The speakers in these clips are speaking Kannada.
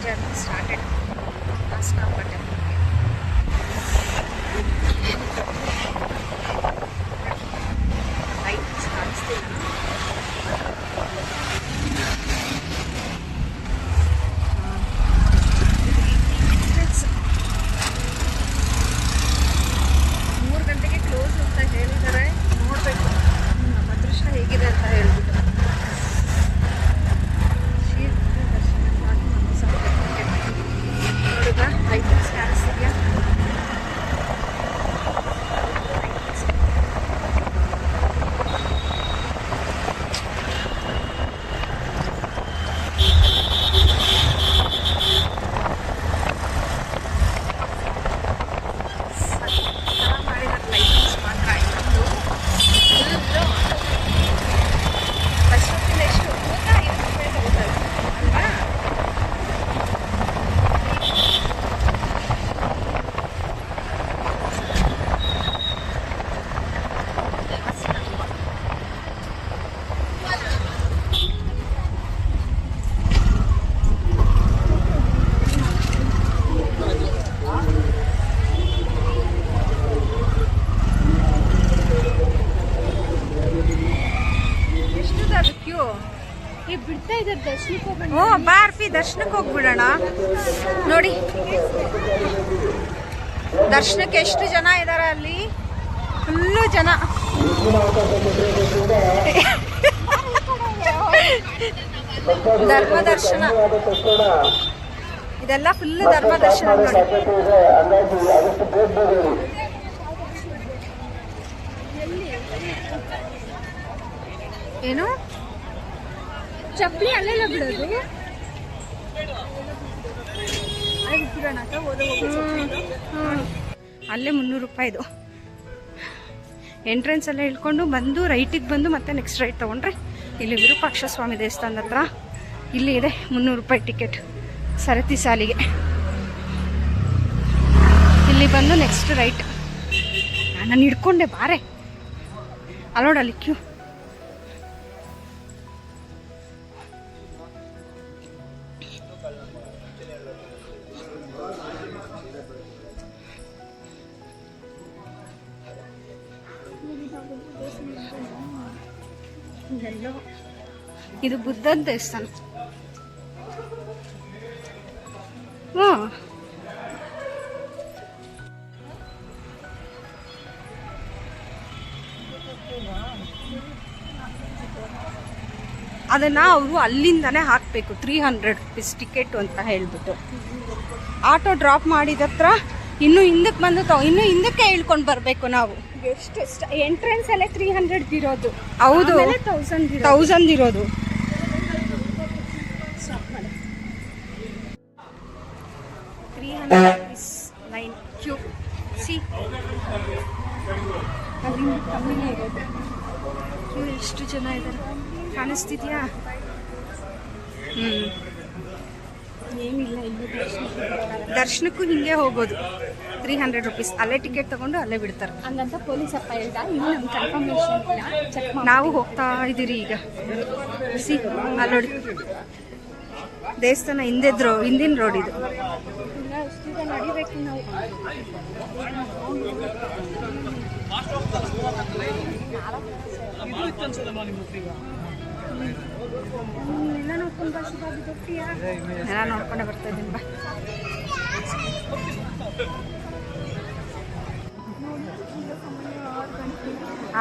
journey started. Last stop at lights ಕಾಣಿಸ್ತಿಲ್ಲ. ಕ್ಲೋಸ್ ಅಂತ ಹೇಳಿದ್ದಾರೆ, ನೋಡಬೇಕು ನಮ್ಮ ಅದೃಷ್ಟ ಹೇಗಿದೆ ಅಂತ ಹೇಳ್ಬಿಟ್ಟು. ದರ್ಶನ ಮಾಡಿ ನೋಡುಗ ಲೈಟಿಂಗ್ಸ್ ಕಾಣಿಸ್ತಿದ್ಯಾ? ಓ ಬಾರ್ಫಿ ದರ್ಶನಕ್ಕೆ ಹೋಗ್ಬಿಡೋಣ. ನೋಡಿ ದರ್ಶನಕ್ಕೆ ಎಷ್ಟು ಜನ ಇದ್ದಾರೆ, ಅಲ್ಲಿ ಫುಲ್ಲು ಜನ. ಧರ್ಮ ದರ್ಶನ ಇದೆಲ್ಲ ಫುಲ್ಲು ಧರ್ಮ ದರ್ಶನ. ನೋಡಿ ಏನು ಚಪ್ಪಲಿ ಅಲ್ಲೆಲ್ಲ ಬಿಡೋದು. ಅಲ್ಲೇ 300 ರೂಪಾಯಿದು ಎಂಟ್ರೆನ್ಸ್ ಎಲ್ಲ ಇಳ್ಕೊಂಡು ಬಂದು ರೈಟಿಗೆ ಬಂದು ಮತ್ತೆ ನೆಕ್ಸ್ಟ್ ರೈಟ್ ತೊಗೊಂಡ್ರೆ ಇಲ್ಲಿ ವಿರೂಪಾಕ್ಷ ಸ್ವಾಮಿ ದೇವಸ್ಥಾನದ ಹತ್ರ ಇಲ್ಲಿ ಇದೆ 300 ರೂಪಾಯಿ ಟಿಕೆಟ್ ಸರತಿ ಸಾಲಿಗೆ. ಇಲ್ಲಿ ಬಂದು ನೆಕ್ಸ್ಟ್ ರೈಟ್. ನಾನು ಹಿಡ್ಕೊಂಡೆ ಬಾರೆ ಅಲ್ಲೋಡಲ್ಲಿ ಕ್ಯೂ. ಇದು ಬುದ್ಧನ ದೇವಸ್ಥಾನ. ಅದನ್ನ ಅವರು ಅಲ್ಲಿಂದಾನೇ ಹಾಕಬೇಕು 300 ರೂಪೀಸ್ ಟಿಕೆಟ್ ಅಂತ ಹೇಳ್ಬಿಟ್ಟು. ಆಟೋ ಡ್ರಾಪ್ ಮಾಡಿದ ಹತ್ರ ಇನ್ನು ಹಿಂದಕ್ಕೆ ಬಂದು ಇನ್ನು ಹಿಂದಕ್ಕೆ ಇಳ್ಕೊಂಡು ಬರಬೇಕು ನಾವು. ಎಷ್ಟು ಎಂಟ್ರೆನ್ಸ್ ಅಲ್ಲೇ 300 ಇರೋದು. ಹೌದು 1000 ಇರೋದು. ಲೈನ್ ಕ್ಯೂ ಸಿ ಅಲ್ಲಿಂದ ಕಮ್ಮಿನೇ ಇರೋದು. ಎಷ್ಟು ಜನ ಇದ್ದಾರೆ ಕಾಣಿಸ್ತಿದ್ಯಾ? ಏನಿಲ್ಲ, ಇಲ್ಲಿ ದರ್ಶನಕ್ಕೂ ಹಿಂಗೆ ಹೋಗೋದು 300 ರೂಪೀಸ್. ಅಲ್ಲೇ ಟಿಕೆಟ್ ತಗೊಂಡು ಅಲ್ಲೇ ಬಿಡ್ತಾರೆ ಹಂಗಂತ ಪೊಲೀಸ್ ಅಪ್ಪ ಹೇಳ್ದ. ಇನ್ನು ನಮ್ಗೆ ಕನ್ಫರ್ಮೇಷನ್ ಇಲ್ಲ, ಚೆಕ್ ನಾವು ಹೋಗ್ತಾ ಇದ್ದೀರಿ ಈಗ. ಸಿ ಅಲ್ಲಿ ನೋಡಿ ದೇವಸ್ಥಾನ ಹಿಂದಿನ ರೋಡ್ ಇದು. ನಡಿಬೇಕು ನಾವು. ಎಲ್ಲ ನೋಡ್ಕೊಂಡೆ ಬರ್ತಾ ಇದ್ದೀನಿ ಬಾ.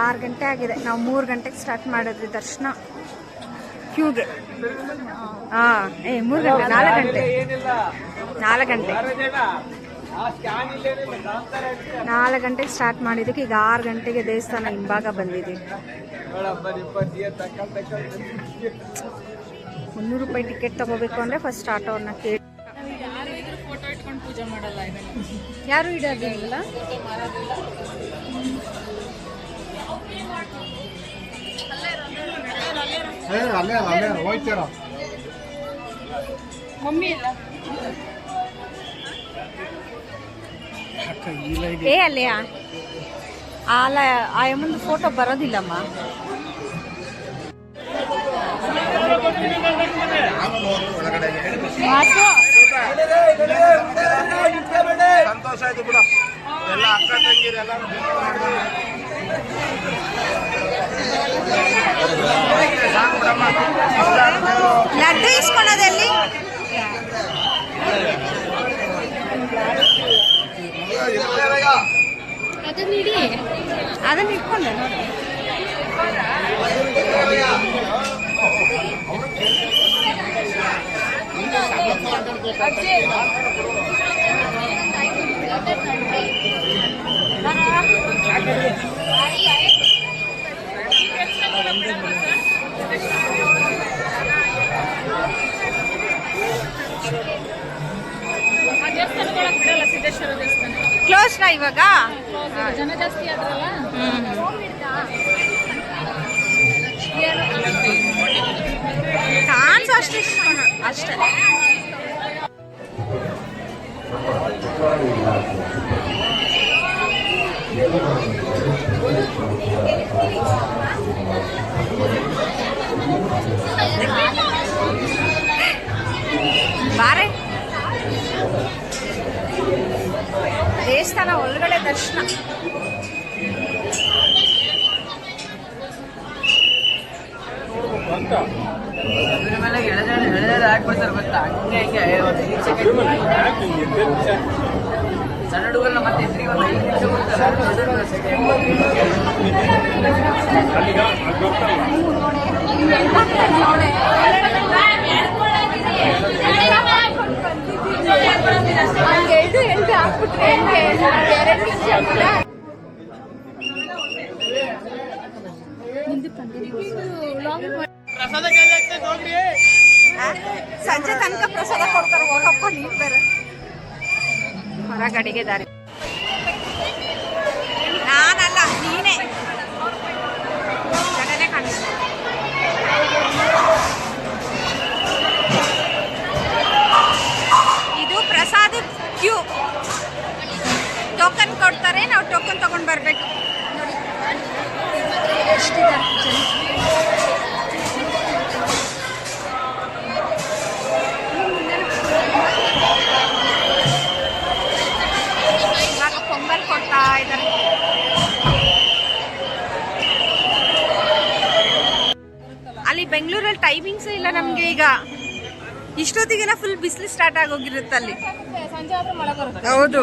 6 ಗಂಟೆ ಆಗಿದೆ. ನಾವು 3 ಗಂಟೆಗೆ ಸ್ಟಾರ್ಟ್ ಮಾಡಿದ್ವಿ ದರ್ಶನ ಕ್ಯೂಗೆ. 3 ಗಂಟೆ 4 ಗಂಟೆಗೆ ಸ್ಟಾರ್ಟ್ ಮಾಡಿದ್ದಕ್ಕೆ ಈಗ 6 ಗಂಟೆಗೆ ದೇವಸ್ಥಾನ ಹಿಂಭಾಗ ಬಂದಿದ್ದೀವಿ. 300 ರೂಪಾಯಿ ಟಿಕೆಟ್ ತಗೋಬೇಕು ಅಂದರೆ ಫಸ್ಟ್ ಆಟೋವನ್ನ ಕೇಳಿ. ಯಾರು ಇಡೋದಿಲ್ಲ. ಮಮ್ಮಿ ಇಲ್ಲ ಏ ಅಲ್ಲೇ ಆ ಮುಂದೆ ಫೋಟೋ ಬರೋದಿಲ್ಲಮ್ಮ. ಸಂತೋಷ ಆಯ್ತು ಬಿಡ ಎಲ್ಲ ಅಕ್ಕ ತಂಗಿರೆಲ್ಲ ಲಡ್ಡು ಇಸ್ಕೊಳ್ಳೋದಲ್ಲಿ ಅದನ್ನ ಇಟ್ಕೊಂಡೆ ನೋಡಿ. ಕ್ಲೋಸ್ ಇವಾಗ ಜನ ಜಾಸ್ತಿ ಆದ್ರಲ್ಲ. ಕಾನ್ಸ್ ಅಷ್ಟೇ ಅಷ್ಟೇ. ಬಾರೆ ದೇವಸ್ಥಾನ ಒಳಗಡೆ ದರ್ಶನ. ಹಾಕ್ಬಿಡ್ತಾರೆ ಗೊತ್ತಾ, ಹಂಗೆ ಹಿಂಗೆ ಒಂದು 5 ಸೆಕೆಂಡ್ ಸಣ್ಣ ಹುಡುಗರನ್ನ ಮತ್ತೆ ಎದುರಿಗೆ ಒಂದು 5 ನಿಮಿಷ ಸಂಜೆ ತನಕ ಪ್ರಸಾದ ಕೊಡ್ತಾರೆ. ಹೋಗಪ್ಪ ನೀನ್ ಬೇರೆ ಹೊರಗಡೆಗೆ ದಾರಿ. ನಾನಲ್ಲ ನೀನೇ ಜಗನೇ ಕಾಣಿಸ್ತ. ಇದು ಪ್ರಸಾದ ಕ್ಯೂ. ಟೋಕನ್ ಕೊಡ್ತಾರೆ, ನಾವು ಟೋಕನ್ ತಗೊಂಡ್ ಬರ್ಬೇಕು. ನೋಡಿ ಎಷ್ಟಿದ್ದಾರೆ ಜನ. ಪೊಂಗಲ್ ಕೊಡ್ತಾ ಇದ್ದಾರೆ. ಅಲ್ಲಿ ಬೆಂಗಳೂರಲ್ಲಿ ಟೈಮಿಂಗ್ಸ್ ಇಲ್ಲ ನಮ್ಗೆ. ಈಗ ಇಷ್ಟೊತ್ತಿಗೆಲ್ಲ ಫುಲ್ ಬಿಸಿಲು ಸ್ಟಾರ್ಟ್ ಆಗೋಗಿರುತ್ತೆ ಅಲ್ಲಿ. ಸಂಜೆ ಆದ್ರೂ ಮಳೆ ಬರುತ್ತೆ. ಹೌದು.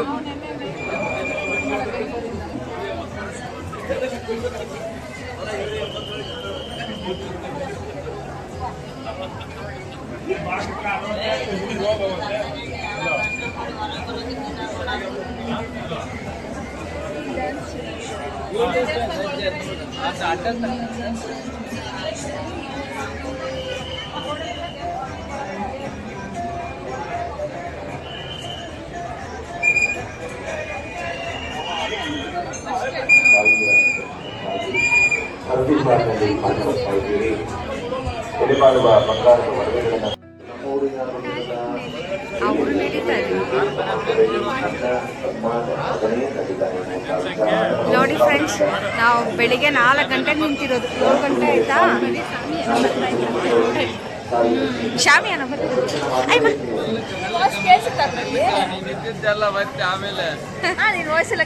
ಅವರು ನಡೀತಾರೆ ನೋಡಿ ಫ್ರೆಂಡ್ಸ್. ನಾವು ಬೆಳಿಗ್ಗೆ 4 ಗಂಟೆಗೆ ನಿಂತಿರೋದು. 7 ಗಂಟೆ ಆಯ್ತಾ. ಶಾಮಿಯಾನ ಆಮೇಲೆ ನೀನು ವಯಸ್ಸೆಲ್ಲ